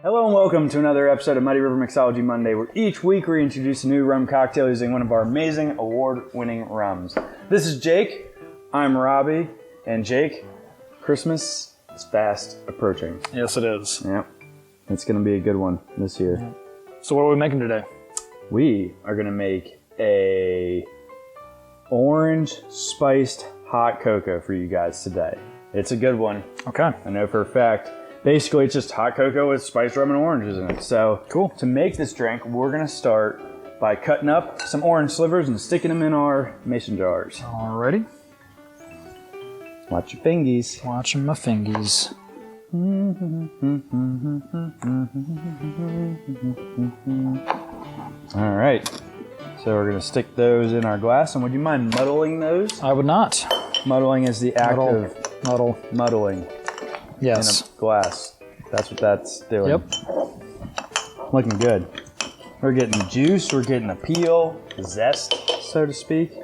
Hello and welcome to another episode of Muddy River Mixology Monday, where each week we introduce a new rum cocktail using one of our amazing award-winning rums. This is Jake, I'm Robbie, and Jake, Christmas is fast approaching. Yes, it is. Yep, it's going to be a good one this year. Yeah. So what are we making today? We are going to make a orange spiced hot cocoa for you guys today. It's a good one. Okay. I know for a fact. Basically, it's just hot cocoa with spiced rum and oranges in it. So, cool. To make this drink, we're going to start by cutting up some orange slivers and sticking them in our mason jars. Alrighty. Watch your fingies. Watching my fingies. All right. So we're going to stick those in our glass. And would you mind muddling those? I would not. Muddling is the act of muddling. Yes. In a glass. That's what that's doing. Yep. Looking good. We're getting juice. We're getting a peel, zest, so to speak.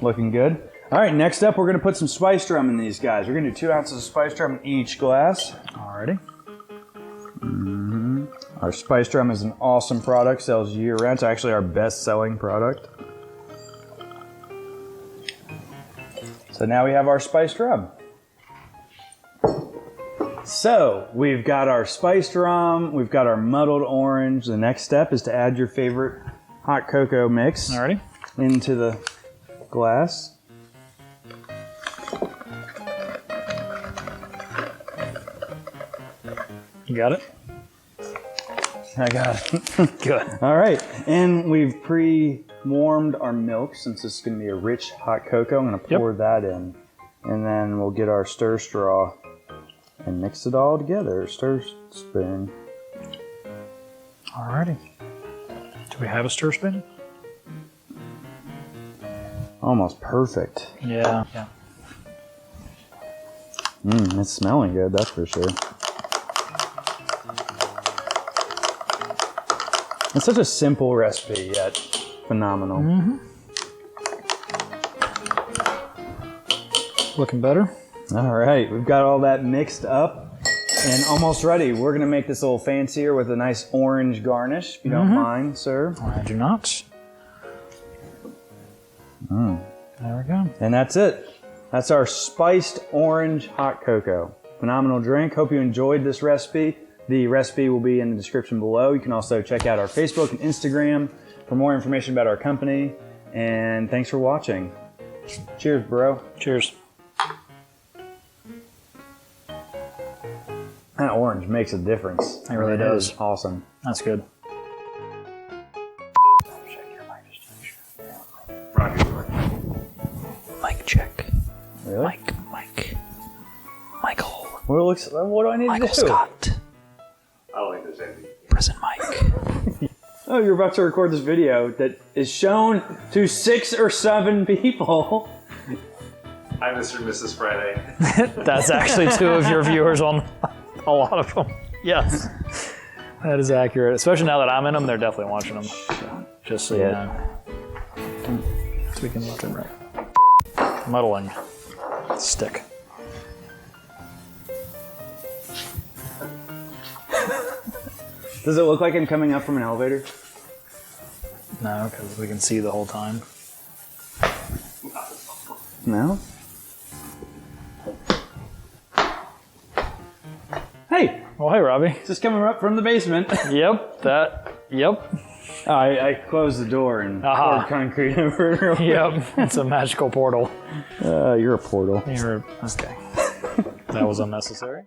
Looking good. All right, next up, we're going to put some spiced rum in these guys. We're going to do 2 ounces of spiced rum in each glass. Alrighty. Our spiced rum is an awesome product. Sells year-round. It's actually our best-selling product. So now we have our spiced rum. So, we've got our spiced rum, we've got our muddled orange. The next step is to add your favorite hot cocoa mix into the glass. You got it? I got it. Good. All right, and we've pre-warmed our milk since this is going to be a rich hot cocoa. I'm going to pour that in, and then we'll get our stir straw and mix it all together. Stir spoon. Alrighty. Do we have a stir spoon? Almost perfect. Yeah. It's smelling good, that's for sure. It's such a simple recipe, yet phenomenal. Looking better. All right, we've got all that mixed up and almost ready. We're going to make this a little fancier with a nice orange garnish, if you don't mind, sir. I do not. There we go. And that's it. That's our spiced orange hot cocoa. Phenomenal drink. Hope you enjoyed this recipe. The recipe will be in the description below. You can also check out our Facebook and Instagram for more information about our company. And thanks for watching. Cheers, bro. Cheers. That orange makes a difference. It really does. Is awesome. That's good. Mic check. Really? Michael. What do I need Michael to do? Scott. I don't think there's anything. Prison mic. Oh, you're about to record this video that is shown to 6 or 7 people. Hi, Mr. and Mrs. Friday. That's actually 2 of your viewers on a lot of them. Yes. That is accurate. Especially now that I'm in them, they're definitely watching them. Just so you know. Speaking left and right. Muddling. Stick. Does it look like I'm coming up from an elevator? No, because we can see the whole time. No? Hey! Well, hey, Robbie. Just coming up from the basement. Yep. I closed the door and poured concrete over it real quick. Yep. It's a magical portal. You're a portal. Okay. That was unnecessary.